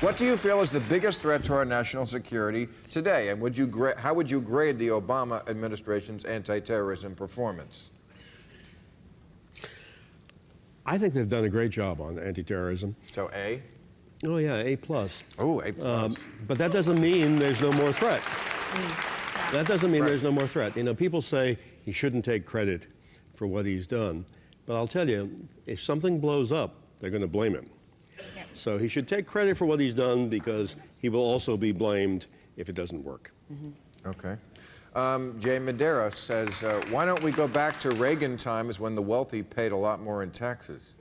What do you feel is the biggest threat to our national security today? And how would you grade the Obama administration's anti-terrorism performance? I think they've done a great job on anti-terrorism. So A? Oh, yeah, A+. Oh, A+. But that doesn't mean there's no more threat. That doesn't mean there's no more threat. You know, people say he shouldn't take credit for what he's done. But I'll tell you, if something blows up, they're going to blame him. So he should take credit for what he's done because he will also be blamed if it doesn't work. Okay. Jay Madera says, why don't we go back to Reagan times when the wealthy paid a lot more in taxes?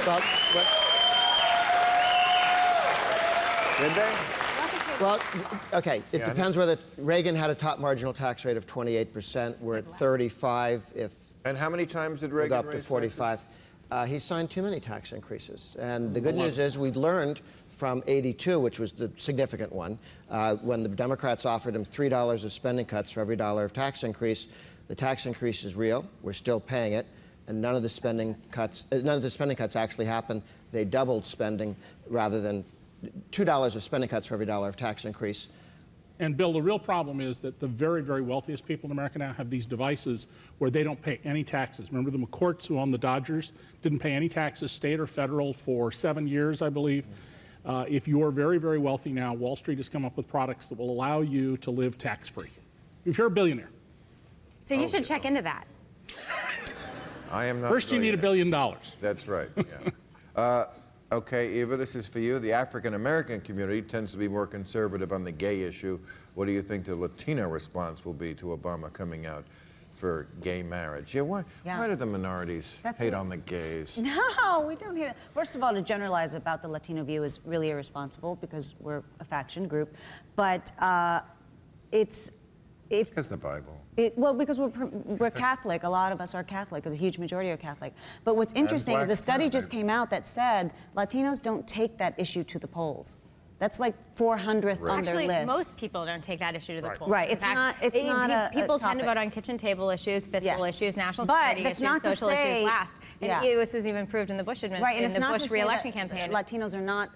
Well, Did they? well, okay, it depends whether Reagan had a top marginal tax rate of 28%. We're at 35 if... And how many times did Reagan go up to raise 45. He signed too many tax increases. And the good news is we learned from '82, which was the significant one, when the Democrats offered him $3 of spending cuts for every $1 of tax increase. The tax increase is real. We're still paying it. And none of the spending cuts actually happened. They doubled spending rather than $2 of spending cuts for every $1 of tax increase. And Bill, the real problem is that the very, very wealthiest people in America now have these devices where they don't pay any taxes. Remember the McCourts who own the Dodgers didn't pay any taxes, state or federal, for 7 years, I believe. If you're very, very wealthy now, Wall Street has come up with products that will allow you to live tax-free. If you're a billionaire. So you should check into that. I am not. First, you need $1 billion. That's right. Yeah. Okay, Eva, this is for you. The African-American community tends to be more conservative on the gay issue. What do you think the Latino response will be to Obama coming out for gay marriage? Yeah, why do the minorities hate on the gays? No, we don't hate it. First of all, to generalize about the Latino view is really irresponsible because we're a faction group. But it's... Because the Bible. Well, because we're Catholic. A lot of us are Catholic. A huge majority are Catholic. But what's interesting is the study just came out that said Latinos don't take that issue to the polls. That's like 400th on their list. Actually, most people don't take that issue to the polls. Right. It's not a people tend to topic. vote on kitchen table issues, fiscal issues, national security issues, social issues last. And this is even proved in the Bush administration, in the Bush re-election campaign. Latinos are not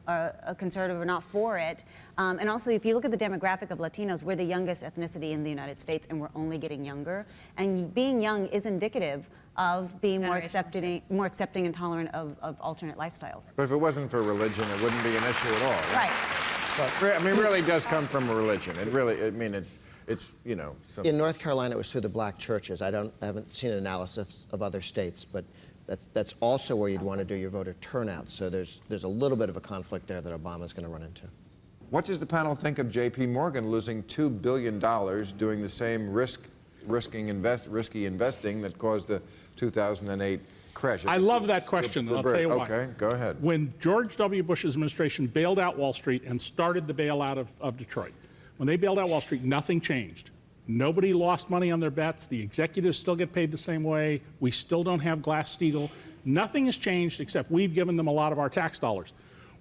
a conservative or not for it. And also, if you look at the demographic of Latinos, we're the youngest ethnicity in the United States, and we're only getting younger. And being young is indicative of being more accepting and tolerant of alternate lifestyles. But if it wasn't for religion, it wouldn't be an issue at all. Right. But, I mean, it really does come from a religion. It really, I mean, it's you know. Something. In North Carolina, it was through the black churches. I haven't seen an analysis of other states, but that's also where you'd want to do your voter turnout. So there's a little bit of a conflict there that Obama's going to run into. What does the panel think of J.P. Morgan losing $2 billion doing the same risky investing that caused the 2008 crash? I love that question, and I'll tell you why. Okay, go ahead. When George W. Bush's administration bailed out Wall Street and started the bailout of Detroit, when they bailed out Wall Street, nothing changed. Nobody lost money on their bets. The executives still get paid the same way. We still don't have Glass-Steagall. Nothing has changed except we've given them a lot of our tax dollars.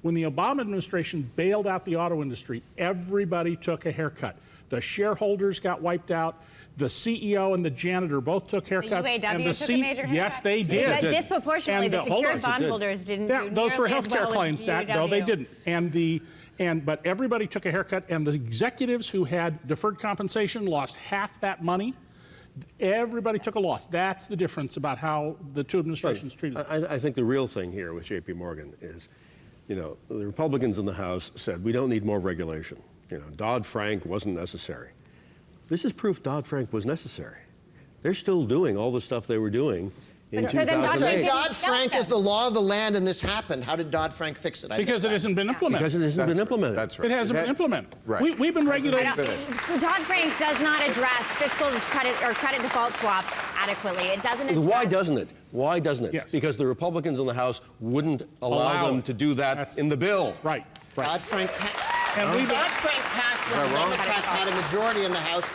When the Obama administration bailed out the auto industry, everybody took a haircut. The shareholders got wiped out. The CEO and the janitor both took haircuts. The UAW and the took a major haircut. Yes, they did. But disproportionately, the secured bondholders didn't do those were nearly as health care well claims. as No, they UAW. didn't. But everybody took a haircut, and the executives who had deferred compensation lost half that money. Everybody took a loss. That's the difference about how the two administrations treated it. I think the real thing here with J.P. Morgan is, you know, the Republicans in the House said, we don't need more regulation. You know, Dodd-Frank wasn't necessary. This is proof Dodd-Frank was necessary. They're still doing all the stuff they were doing in 2008. Dodd-Frank is the law of the land, and this happened. How did Dodd-Frank fix it? Because it hasn't been implemented. Because it hasn't been implemented. That's right. It hasn't been implemented. Right. We've been regulating. Dodd-Frank does not address fiscal credit default swaps adequately. It doesn't address... Why doesn't it? Why doesn't it? Yes. Because the Republicans in the House wouldn't allow them to do that in the bill. Right. Dodd-Frank passed when the Democrats had a majority in the House.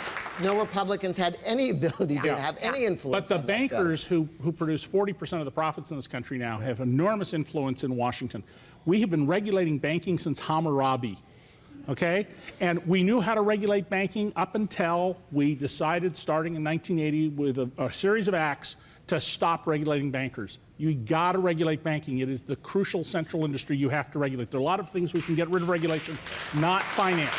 No Republicans had any ability to have any influence. But the bankers who produce 40% of the profits in this country now have enormous influence in Washington. We have been regulating banking since Hammurabi, okay? And we knew how to regulate banking up until we decided, starting in 1980, with a series of acts to stop regulating bankers. You got to regulate banking. It is the crucial central industry you have to regulate. There are a lot of things we can get rid of regulation, not finance,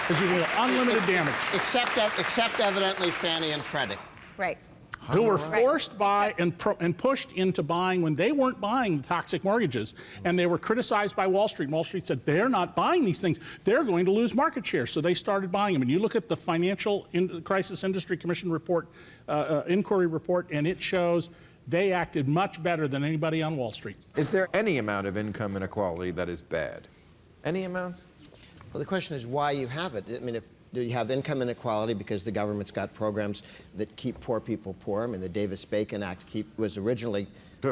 because you can do unlimited damage. Except evidently Fannie and Freddie. Right. Who were forced by and pushed into buying when they weren't buying the toxic mortgages, and they were criticized by Wall Street. Wall Street said, they're not buying these things. They're going to lose market share. So they started buying them. And you look at the Financial Crisis Industry Commission report, inquiry report, and it shows they acted much better than anybody on Wall Street. Is there any amount of income inequality that is bad? Any amount? Well, the question is why you have it. I mean, if you have income inequality because the government's got programs that keep poor people poor. I mean, the Davis-Bacon Act was originally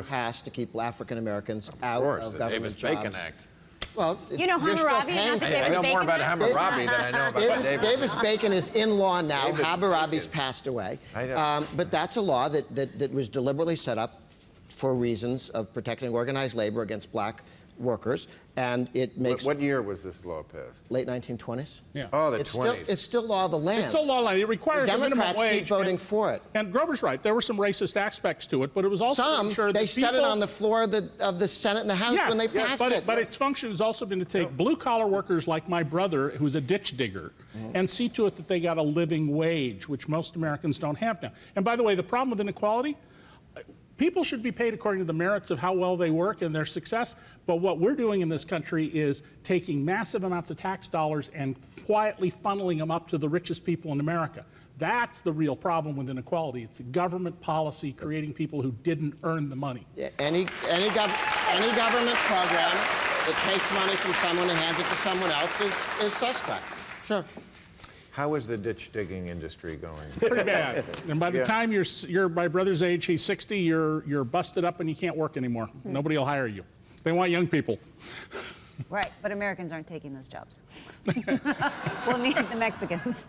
passed to keep African Americans out of government jobs. The Davis-Bacon Act. Well, You know Hammurabi, not the I know more about Hammurabi than I know about Davis-Bacon is in law now. Hammurabi's Davis-Bacon. passed away. I know. But that's a law that was deliberately set up for reasons of protecting organized labor against black workers, and it makes... What year was this law passed? Late 1920s? Yeah. Oh, the It's 20s. It's still law of the land. It's still law line. It requires The a minimum Democrats wage. keep voting for it. And Grover's right. There were some racist aspects to it, but it was also to ensure that they said it people- on the floor of the Senate and the House when they passed it. But its function has also been to take blue-collar workers like my brother, who's a ditch digger, and see to it that they got a living wage, which most Americans don't have now. And by the way, the problem with inequality, people should be paid according to the merits of how well they work and their success, but what we're doing in this country is taking massive amounts of tax dollars and quietly funneling them up to the richest people in America. That's the real problem with inequality. It's a government policy creating people who didn't earn the money. Yeah, any government program that takes money from someone and hands it to someone else is suspect. Sure. How is the ditch digging industry going? Pretty bad. And by the time you're my brother's age, he's 60, you're busted up and you can't work anymore. Nobody will hire you. They want young people. Right, but Americans aren't taking those jobs. We'll need the Mexicans.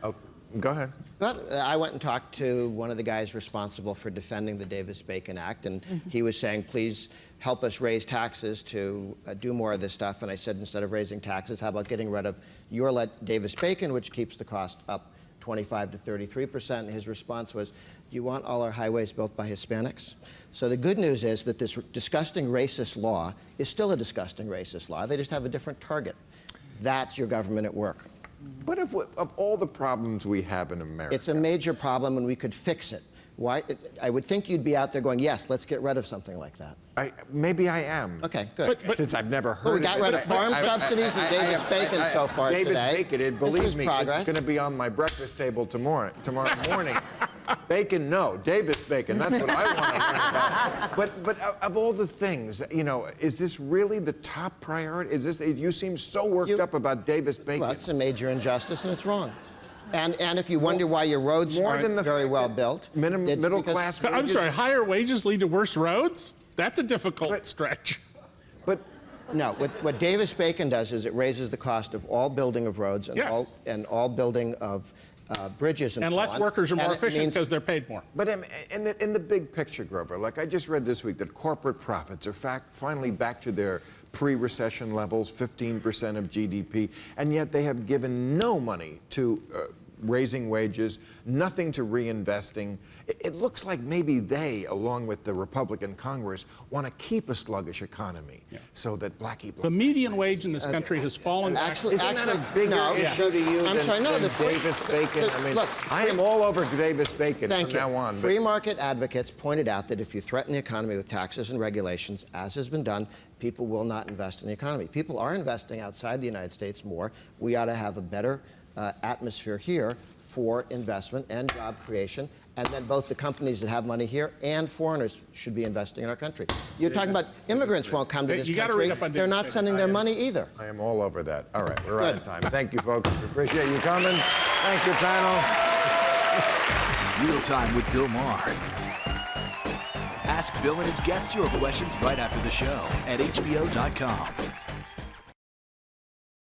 Oh, go ahead. Well, I went and talked to one of the guys responsible for defending the Davis-Bacon Act, and he was saying, please help us raise taxes to do more of this stuff. And I said, instead of raising taxes, how about getting rid of your Davis-Bacon, which keeps the cost up 25 to 33%. And his response was, do you want all our highways built by Hispanics? So the good news is that this disgusting racist law is still a disgusting racist law. They just have a different target. That's your government at work. But of all the problems we have in America... It's a major problem, and we could fix it. Why? I would think you'd be out there going, yes, let's get rid of something like that. Maybe I am. Okay, good. Since I've never heard we got rid of farm subsidies and Davis-Bacon so far today. Davis-Bacon, believe me, progress. it's going to be on my breakfast table tomorrow morning. Bacon, no. Davis-Bacon, that's what I want to learn about. But of all the things, you know, is this really the top priority? Is this? You seem so worked up about Davis-Bacon. Well, it's a major injustice, and it's wrong. And if you wonder why your roads aren't very well built, middle class wages. I'm sorry, higher wages lead to worse roads? That's a difficult stretch. But no, what Davis-Bacon does is it raises the cost of all building of roads and all building of bridges and so on. And less workers are more efficient because they're paid more. But in the big picture, Grover, like I just read this week that corporate profits are finally back to their pre-recession levels, 15% of GDP, and yet they have given no money to raising wages, nothing to reinvesting. It looks like maybe they, along with the Republican Congress, want to keep a sluggish economy so that The median wage in this country has fallen back. Isn't that a bigger issue to you than Davis-Bacon? I mean, look, I am all over Davis-Bacon from now on. Free market advocates pointed out that if you threaten the economy with taxes and regulations, as has been done, people will not invest in the economy. People are investing outside the United States more. We ought to have a better atmosphere here for investment and job creation, and then both the companies that have money here and foreigners should be investing in our country. You're talking about immigrants won't come to this country. They're not sending their money either. I am all over that. All right, we're out of time. Thank you, folks. We appreciate you coming. Thank you, panel. Real Time with Bill Maher. Ask Bill and his guests your questions right after the show at HBO.com.